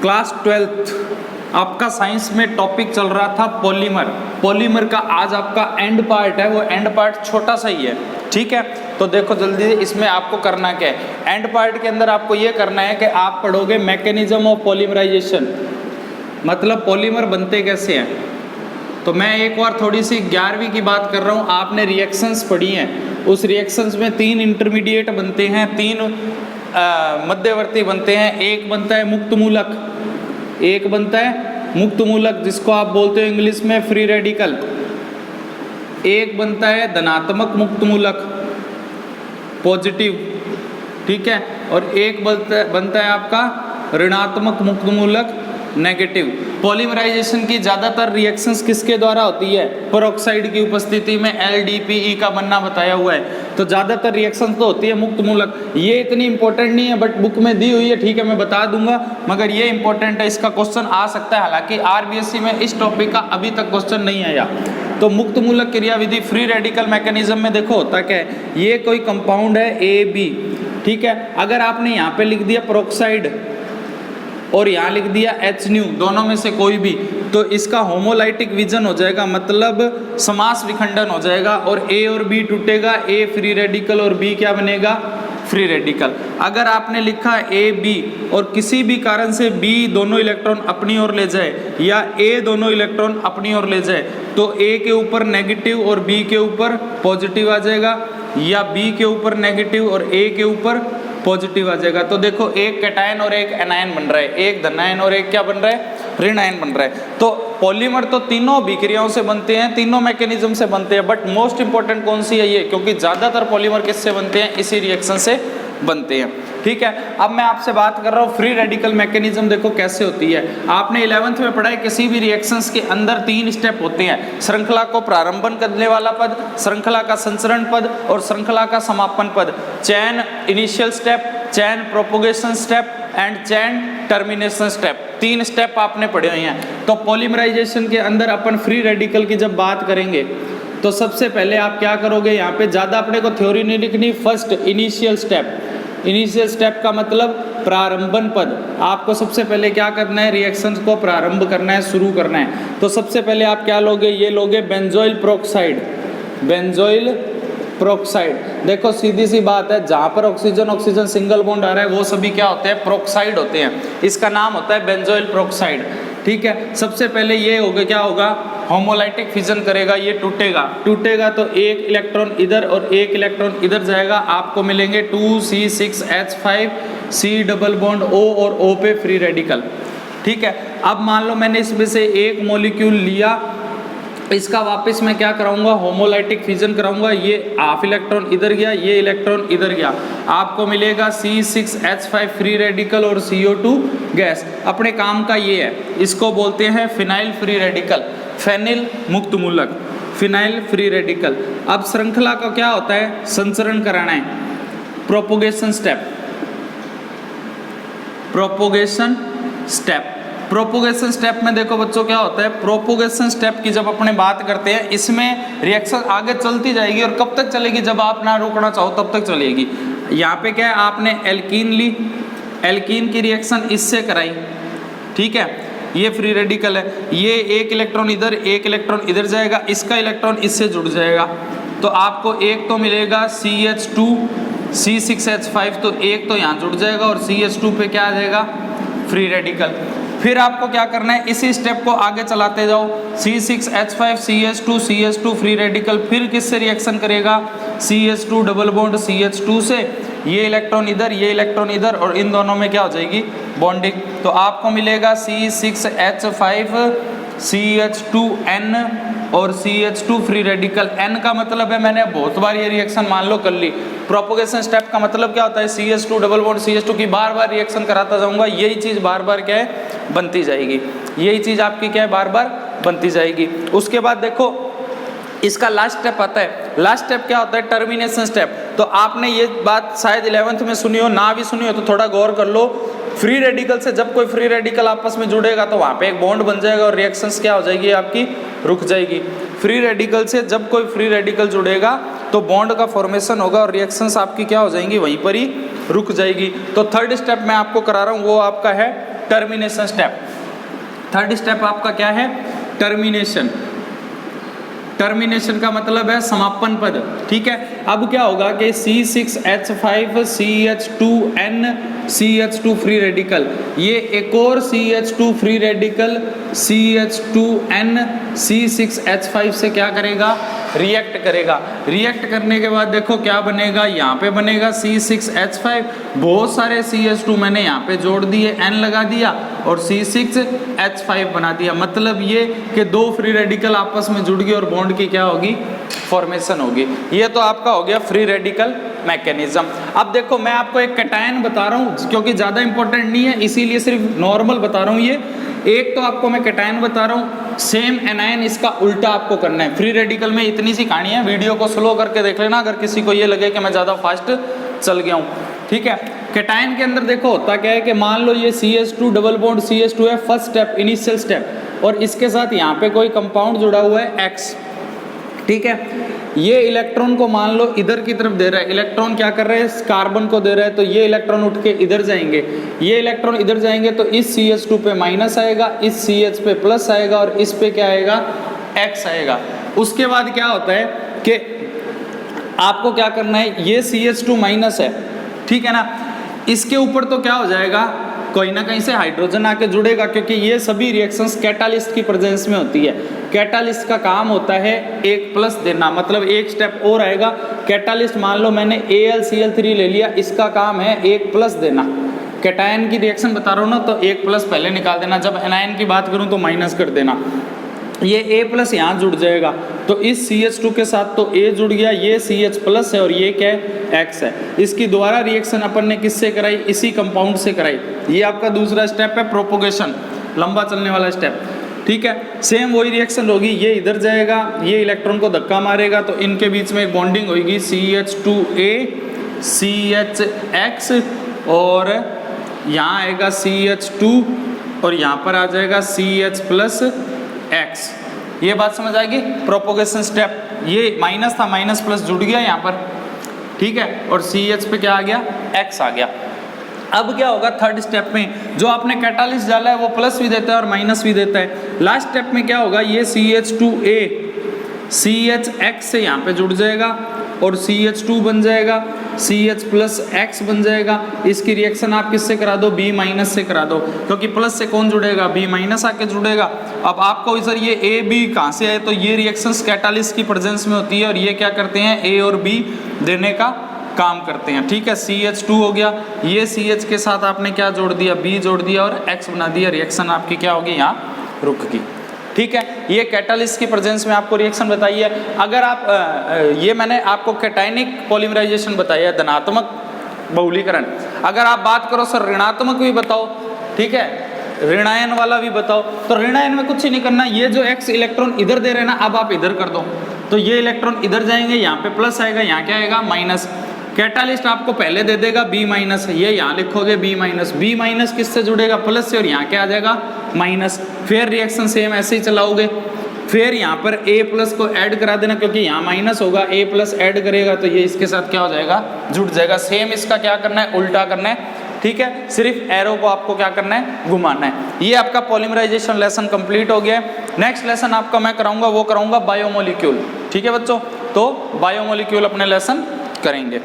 Class 12th आपका science में topic चल रहा था पॉलीमर। पॉलीमर का आज आपका एंड पार्ट है, वो एंड पार्ट छोटा सा ही है, ठीक है। तो देखो जल्दी से इसमें आपको करना क्या है। एंड पार्ट के अंदर आपको ये करना है कि आप पढ़ोगे मैकेनिज्म ऑफ पॉलीमराइजेशन, मतलब पॉलीमर बनते कैसे हैं। तो मैं एक बार थोड़ी सी 11वीं की बात कर रहा हूँ, आपने रिएक्शंस पढ़ी हैं, उस रिएक्शंस में 3 इंटरमीडिएट बनते हैं, 3 मध्यवर्ती बनते हैं। एक बनता है मुक्त मूलक, एक बनता है मुक्त मूलक जिसको आप बोलते हो इंग्लिश में फ्री रेडिकल, एक बनता है धनात्मक मुक्त मूलक पॉजिटिव, ठीक है, और एक बनता है आपका ऋणात्मक मुक्त मूलक नेगेटिव। पॉलीमराइजेशन की ज़्यादातर रिएक्शंस किसके द्वारा होती है, पेरोक्साइड की उपस्थिति में LDPE का बनना बताया हुआ है। तो ज़्यादातर रिएक्शंस तो होती है मुक्त मूलक। ये इतनी इंपॉर्टेंट नहीं है बट बुक में दी हुई है, ठीक है, मैं बता दूंगा, मगर ये इंपॉर्टेंट है, इसका क्वेश्चन आ सकता है। हालांकि RBSc में इस टॉपिक का अभी तक क्वेश्चन नहीं आया। तो मुक्त मूलक क्रियाविधि फ्री रेडिकल मैकेनिज्म में देखो होता क्या है, ये कोई कंपाउंड है AB, ठीक है। अगर आपने यहाँ पे लिख दिया पेरोक्साइड और यहाँ लिख दिया HNu, दोनों में से कोई भी, तो इसका होमोलाइटिक विजन हो जाएगा, मतलब समास विखंडन हो जाएगा और A और B टूटेगा, A फ्री रेडिकल और B क्या बनेगा, फ्री रेडिकल। अगर आपने लिखा AB और किसी भी कारण से B दोनों इलेक्ट्रॉन अपनी ओर ले जाए या A दोनों इलेक्ट्रॉन अपनी ओर ले जाए, तो A के ऊपर नेगेटिव और B के ऊपर पॉजिटिव आ जाएगा, या B के ऊपर नेगेटिव और A के ऊपर पॉजिटिव आ जाएगा। तो देखो एक कैटायन और एक एनायन बन रहा है, एक धनायन और एक क्या बन रहा है, ऋण आयन बन रहा है। तो पॉलीमर तो तीनों अभिक्रियाओं से बनते हैं, तीनों मैकेनिज्म से बनते हैं, बट मोस्ट इंपॉर्टेंट कौन सी है ये, क्योंकि ज़्यादातर पॉलीमर किससे बनते हैं, इसी रिएक्शन से बनते हैं, ठीक है। अब मैं आपसे बात कर रहा हूँ फ्री रेडिकल मैकेनिज्म, देखो कैसे होती है। आपने 11th में पढ़ा है किसी भी रिएक्शंस के अंदर 3 स्टेप होते हैं, श्रृंखला को प्रारंभन करने वाला पद, श्रृंखला का संचरण पद और श्रृंखला का समापन पद। Chain initial step, chain propagation step and chain termination step, 3 step आपने पढ़े हुए हैं। तो पॉलीमराइजेशन के अंदर अपन फ्री रेडिकल की जब बात करेंगे तो सबसे पहले आप क्या करोगे, यहाँ पे ज़्यादा अपने को थ्योरी नहीं लिखनी, first initial step. Initial step का मतलब प्रारंभन पद। आपको सबसे पहले क्या करना है, रिएक्शंस को प्रारंभ करना है, शुरू करना है। तो सबसे पहले आप क्या लोगे, ये लोगे बेंजोइल प्रोक्साइड, बेंजोइल प्रोक्साइड। देखो सीधी सी बात है, जहाँ पर ऑक्सीजन ऑक्सीजन सिंगल बॉन्ड आ रहा है वो सभी क्या होते हैं, प्रोक्साइड होते हैं। इसका नाम होता है बेंजोइल प्रोक्साइड, ठीक है। सबसे पहले ये होगा, क्या होगा, होमोलाइटिक फिजन करेगा, ये टूटेगा, टूटेगा तो एक इलेक्ट्रॉन इधर और एक इलेक्ट्रॉन इधर जाएगा, आपको मिलेंगे 2C6H5, C double bond O और O पे फ्री रेडिकल, ठीक है। अब मान लो मैंने इसमें से एक मॉलिक्यूल लिया, इसका वापस मैं क्या कराऊंगा, होमोलाइटिक फिजन कराऊंगा, ये हाफ इलेक्ट्रॉन इधर गया, ये इलेक्ट्रॉन इधर गया, आपको मिलेगा C6H5 फ्री रेडिकल और CO2 गैस। अपने काम का ये है, इसको बोलते हैं फिनाइल फ्री रेडिकल, फेनिल मुक्त मूलक, फिनाइल फ्री रेडिकल। अब श्रृंखला का क्या होता है, संचरण कराना है, propagation step, propagation step. Propagation step में देखो बच्चों क्या होता है, प्रोपोगेशन स्टेप की जब अपने बात करते हैं, इसमें रिएक्शन आगे चलती जाएगी और कब तक चलेगी, जब आप ना रोकना चाहो तब तक चलेगी। यहाँ पे क्या है, आपने एल्कीन ली, एल्कीन की रिएक्शन इससे कराई, ठीक है, ये फ्री रेडिकल है, ये एक इलेक्ट्रॉन इधर एक इलेक्ट्रॉन इधर जाएगा, इसका इलेक्ट्रॉन इससे जुड़ जाएगा, तो आपको एक तो मिलेगा CH2 C6H5, तो एक तो यहाँ जुड़ जाएगा और CH2 पे क्या आ जाएगा, फ्री रेडिकल। फिर आपको क्या करना है, इसी स्टेप को आगे चलाते जाओ, C6H5 CH2 फ्री रेडिकल, फिर किससे रिएक्शन करेगा, CH2 डबल बॉन्ड CH2 से, ये इलेक्ट्रॉन इधर ये इलेक्ट्रॉन इधर, और इन दोनों में क्या हो जाएगी, बॉन्डिंग। तो आपको मिलेगा C6H5 CH2N और CH2 फ्री रेडिकल। N का मतलब है, मैंने बहुत बार ये रिएक्शन मान लो कर ली। प्रोपोगेशन स्टेप का मतलब क्या होता है, CH2 डबल बॉन्ड CH2 की बार बार रिएक्शन कराता जाऊंगा, यही चीज़ बार बार क्या है, बनती जाएगी, यही चीज़ आपकी क्या है, बार बार बनती जाएगी। उसके बाद देखो इसका लास्ट स्टेप आता है, लास्ट स्टेप क्या होता है, टर्मिनेशन स्टेप। तो आपने ये बात शायद 11th में सुनी हो, ना भी सुनी हो तो थोड़ा गौर कर लो। फ्री रेडिकल से जब कोई फ्री रेडिकल आपस में जुड़ेगा तो वहाँ पे एक बॉन्ड बन जाएगा और रिएक्शंस क्या हो जाएगी, आपकी रुक जाएगी। फ्री रेडिकल से जब कोई फ्री रेडिकल जुड़ेगा तो बॉन्ड का फॉर्मेशन होगा और रिएक्शंस आपकी क्या हो जाएंगी, वहीं पर ही रुक जाएगी। तो थर्ड स्टेप मैं आपको करा रहा हूँ, वो आपका है टर्मिनेशन स्टेप। थर्ड स्टेप आपका क्या है? टर्मिनेशन। टर्मिनेशन का मतलब है समापन पद, ठीक है। अब क्या होगा कि C6H5CH2N CH2 फ्री रेडिकल, ये एक और CH2 free radical CH2N C6H5 से क्या करेगा? रिएक्ट करेगा। रिएक्ट करने के बाद देखो क्या बनेगा, यहाँ पे बनेगा C6H5, बहुत सारे CH2 मैंने यहाँ पे जोड़ दिए, N लगा दिया और C6H5 बना दिया। मतलब ये कि दो फ्री रेडिकल आपस में जुड़ गए और बॉन्ड की क्या होगी? फॉर्मेशन होगी। ये तो आपका हो गया फ्री रेडिकल मैकेनिज्म। अब देखो मैं आपको एक कैटायन बता रहा हूँ क्योंकि ज़्यादा इंपॉर्टेंट नहीं है, इसीलिए सिर्फ नॉर्मल बता रहा हूँ। ये एक तो आपको मैं कैटायन बता रहा हूँ, सेम एनायन इसका उल्टा आपको करना है। फ्री रेडिकल में इतनी सी कहानी है, वीडियो को स्लो करके देख लेना अगर किसी को ये लगे कि मैं ज़्यादा फास्ट चल गया हूँ, ठीक है। कैटायन के अंदर देखो होता क्या है कि मान लो ये CH2 डबल बॉन्ड CH2 है, फर्स्ट स्टेप इनिशियल स्टेप, और इसके साथ यहाँ पे कोई कंपाउंड जुड़ा हुआ है X, ठीक है। ये इलेक्ट्रॉन को मान लो इधर की तरफ दे रहा है, इलेक्ट्रॉन क्या कर रहे हैं? कार्बन को दे रहा है, तो ये इलेक्ट्रॉन उठ के इधर जाएंगे, ये इलेक्ट्रॉन इधर जाएंगे तो इस CH2 पे माइनस आएगा, इस CH पे प्लस आएगा और इस पे क्या आएगा? X आएगा। उसके बाद क्या होता है कि आपको क्या करना है, ये CH2 माइनस है, ठीक है ना, इसके ऊपर तो क्या हो जाएगा? कोई ना कहीं से हाइड्रोजन आके जुड़ेगा, क्योंकि ये सभी रिएक्शंस कैटालिस्ट की प्रेजेंस में होती है। कैटालिस्ट का काम होता है एक प्लस देना, मतलब एक स्टेप और आएगा। कैटालिस्ट मान लो मैंने AlCl3 ले लिया, इसका काम है एक प्लस देना। कैटायन की रिएक्शन बता रहा हूँ ना, तो एक प्लस पहले निकाल देना, जब एनायन की बात करूँ तो माइनस कर देना। ये A प्लस यहाँ जुड़ जाएगा, तो इस CH2 के साथ तो A जुड़ गया, ये CH प्लस है और ये क्या है? X है। इसकी दोबारा रिएक्शन अपन ने किससे कराई? इसी कंपाउंड से कराई। ये आपका दूसरा स्टेप है, प्रोपोगेशन, लंबा चलने वाला स्टेप, ठीक है। सेम वही रिएक्शन होगी, ये इधर जाएगा, ये इलेक्ट्रॉन को धक्का मारेगा तो इनके बीच में एक बॉन्डिंग होगी CH2A CHX, और यहाँ आएगा CH2 और यहाँ पर आ जाएगा CH प्लस X। ये बात समझ आएगी? प्रोपोगेशन स्टेप, ये माइनस था, माइनस प्लस जुड़ गया यहाँ पर, ठीक है, और CH पे क्या आ गया? X आ गया। अब क्या होगा थर्ड स्टेप में? जो आपने कैटालिस्ट डाला है वो प्लस भी देता है और माइनस भी देता है। लास्ट स्टेप में क्या होगा? ये CH2A CHX से यहाँ पे जुड़ जाएगा और CH2 बन जाएगा, CH प्लस X बन जाएगा। इसकी रिएक्शन आप किससे करा दो? B माइनस से करा दो, क्योंकि प्लस से कौन जुड़ेगा? B माइनस आके जुड़ेगा। अब आपको सर ये A B कहाँ से आए? तो ये रिएक्शंस कैटालिस्ट की प्रेजेंस में होती है और ये क्या करते हैं? A और B देने का काम करते हैं, ठीक है। CH2 हो गया, ये CH के साथ आपने क्या जोड़ दिया? B जोड़ दिया और X बना दिया। रिएक्शन आपकी क्या होगी? यहाँ रुक गई, ठीक है। ये कैटालिस्ट की प्रेजेंस में आपको रिएक्शन बताई है। अगर आप ये मैंने आपको कैटायनिक पॉलीमराइजेशन बताया, धनात्मक बहुलीकरण। अगर आप बात करो सर ऋणात्मक भी बताओ, ठीक है, ऋणायन वाला भी बताओ, तो ऋणायन में कुछ ही नहीं करना। ये जो X इलेक्ट्रॉन इधर दे रहे हैं ना, अब आप इधर कर दो, तो ये इलेक्ट्रॉन इधर जाएंगे, यहाँ पे प्लस आएगा, यहाँ क्या आएगा? माइनस। कैटालिस्ट आपको पहले दे देगा B माइनस, ये यहाँ लिखोगे B माइनस। B माइनस किससे जुड़ेगा? प्लस से, और यहाँ क्या आ जाएगा? माइनस। फिर रिएक्शन सेम ऐसे ही चलाओगे, फिर यहाँ पर A प्लस को ऐड करा देना, क्योंकि यहाँ माइनस होगा, A प्लस ऐड करेगा तो ये इसके साथ क्या हो जाएगा? जुड़ जाएगा। सेम इसका क्या करना है? उल्टा करना है, ठीक है। सिर्फ एरो को आपको क्या करना है? घुमाना है। ये आपका पॉलीमराइजेशन लेसन कंप्लीट हो गया है। नेक्स्ट लेसन आपका मैं कराऊंगा, वो कराऊंगा बायोमोलिक्यूल, ठीक है बच्चों। तो बायोमोलिक्यूल अपने लेसन करेंगे।